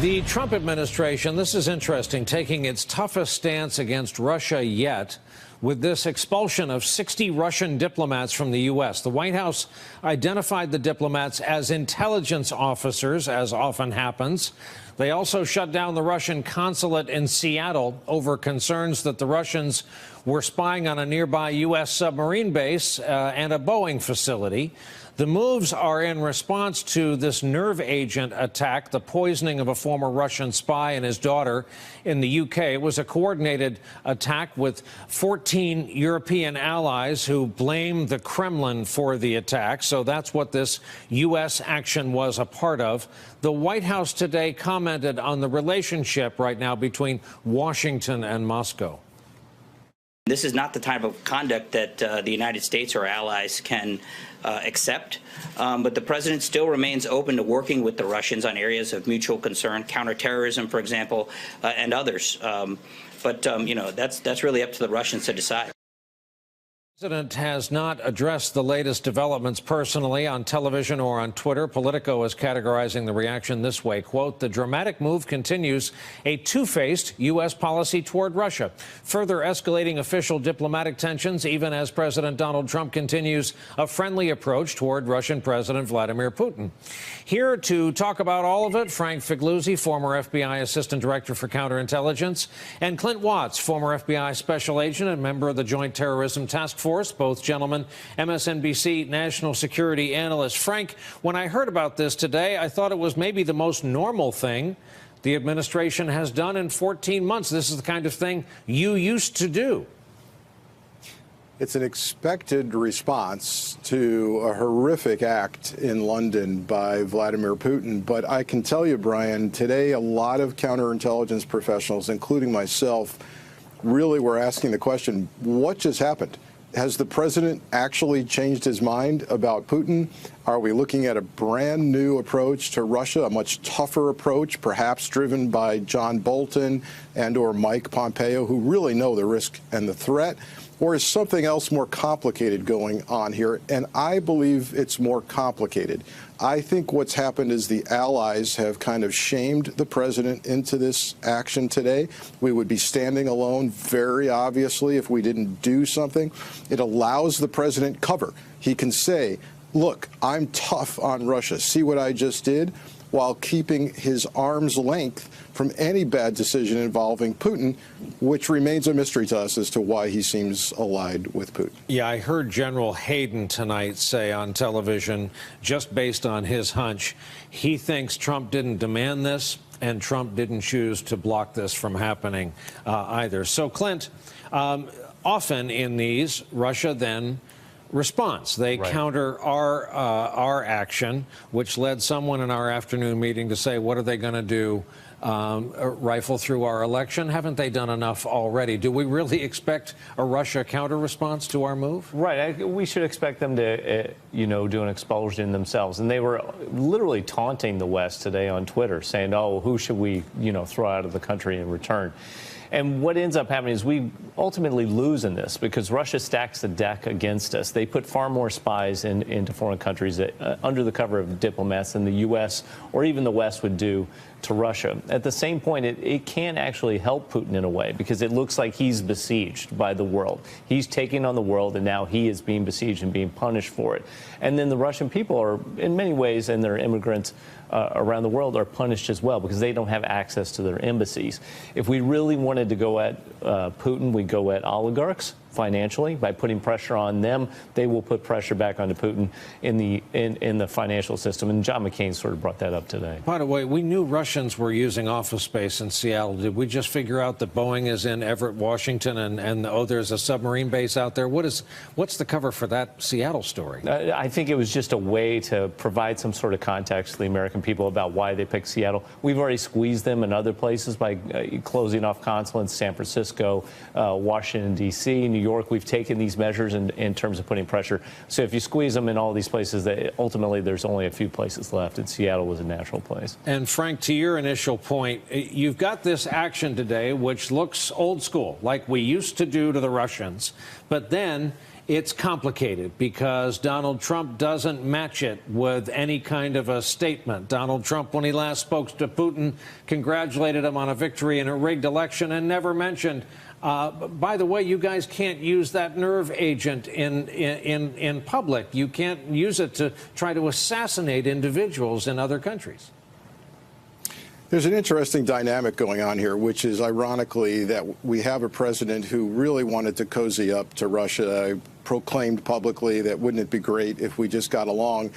The Trump administration, this is interesting, taking its toughest stance against Russia yet with this expulsion of 60 Russian diplomats from the U.S. The White House identified the diplomats as intelligence officers, as often happens. They also shut down the Russian consulate in Seattle over concerns that the Russians were spying on a nearby U.S. submarine base and a Boeing facility. The moves are in response to this nerve agent attack, the poisoning of a former Russian spy and his daughter in the UK. It was a coordinated attack with 14 European allies who blamed the Kremlin for the attack. So that's what this U.S. action was a part of. The White House today commented on the relationship right now between Washington and Moscow. This is not the type of conduct that the United States or allies can accept, but the president still remains open to working with the Russians on areas of mutual concern, counterterrorism, for example, and others. You know, that's really up to the Russians to decide. The president has not addressed the latest developments personally on television or on Twitter. Politico is categorizing the reaction this way, quote, "The dramatic move continues a two-faced U.S. policy toward Russia, further escalating official diplomatic tensions even as President Donald Trump continues a friendly approach toward Russian President Vladimir Putin." Here to talk about all of it, Frank Figliuzzi, former FBI Assistant Director for Counterintelligence, and Clint Watts, former FBI Special Agent and member of the Joint Terrorism Task Force. Both gentlemen, MSNBC national security analysts. Frank, when I heard about this today, I thought it was maybe the most normal thing the administration has done in 14 months. This is the kind of thing you used to do. It's an expected response to a horrific act in London by Vladimir Putin. But I can tell you, Brian, today a lot of counterintelligence professionals, including myself, really were asking the question, what just happened? Has the president actually changed his mind about Putin? Are we looking at a brand new approach to Russia, a much tougher approach, perhaps driven by John Bolton and or Mike Pompeo, who really know the risk and the threat? Or is something else more complicated going on here? And I believe it's more complicated. I think what's happened is the allies have kind of shamed the president into this action today. We would be standing alone, very obviously, if we didn't do something. It allows the president cover. He can say, look, I'm tough on Russia. See what I just did? While keeping his arm's length from any bad decision involving Putin, which remains a mystery to us as to why he seems allied with Putin. Yeah, I heard General Hayden tonight say on television, just based on his hunch, he thinks Trump didn't demand this and Trump didn't choose to block this from happening either. So, Clint, often in these, Russia then response. They counter our action, which led someone in our afternoon meeting to say, what are they going to do? Rifle through our election? Haven't they done enough already? Do we really expect a Russia counter response to our move? Right. We should expect them to, do an expulsion themselves. And they were literally taunting the West today on Twitter, saying, oh, who should we, throw out of the country in return? And what ends up happening is we ultimately lose in this because Russia stacks the deck against us. They put far more spies into foreign countries under the cover of diplomats than the U.S. or even the West would do to Russia. At the same point, it can actually help Putin in a way because it looks like he's besieged by the world. He's taking on the world, and now he is being besieged and being punished for it. And then the Russian people are, in many ways, and their immigrants around the world are punished as well because they don't have access to their embassies. If we really wanted to go at Putin, we go at oligarchs financially by putting pressure on them. They will put pressure back onto Putin in the financial system. And John McCain sort of brought that up today. By the way, we knew Russians were using office space in Seattle. Did we just figure out that Boeing is in Everett, Washington, and oh, there's a submarine base out there? What's the cover for that Seattle story? I think it was just a way to provide some sort of context to the American people about why they picked Seattle. We've already squeezed them in other places by closing off consulates, San Francisco, Washington, D.C., New York. We've taken these measures in terms of putting pressure. So if you squeeze them in all these places, ultimately there's only a few places left, and Seattle was a natural place. And Frank, to your initial point, you've got this action today which looks old school, like we used to do to the Russians, but then it's complicated because Donald Trump doesn't match it with any kind of a statement. Donald Trump, when he last spoke to Putin, congratulated him on a victory in a rigged election and never mentioned, by the way, you guys can't use that nerve agent in public. You can't use it to try to assassinate individuals in other countries. There's an interesting dynamic going on here, which is ironically that we have a president who really wanted to cozy up to Russia, proclaimed publicly that wouldn't it be great if we just got along,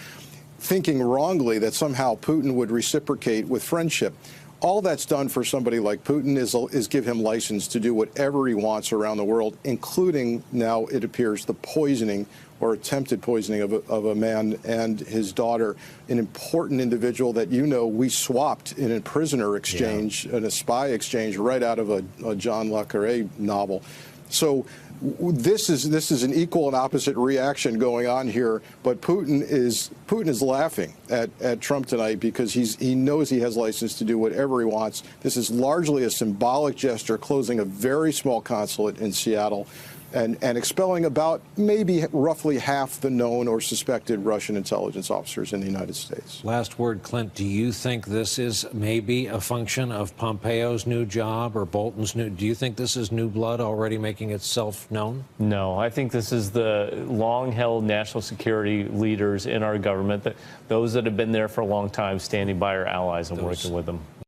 thinking wrongly that somehow Putin would reciprocate with friendship. All that's done for somebody like Putin is give him license to do whatever he wants around the world, including now, it appears, the poisoning or attempted poisoning of a man and his daughter, an important individual that, you know, we swapped in a prisoner exchange, in a spy exchange, right out of a John le Carré novel. So this is an equal and opposite reaction going on here. But Putin is laughing at Trump tonight because he knows he has license to do whatever he wants. This is largely a symbolic gesture, closing a very small consulate in Seattle and expelling about maybe roughly half the known or suspected Russian intelligence officers in the United States. Last word, Clint. Do you think this is maybe a function of Pompeo's new job or Bolton's new? Do you think this is new blood already making itself known? No, I think this is the long-held national security leaders in our government, those that have been there for a long time, standing by our allies and working with them.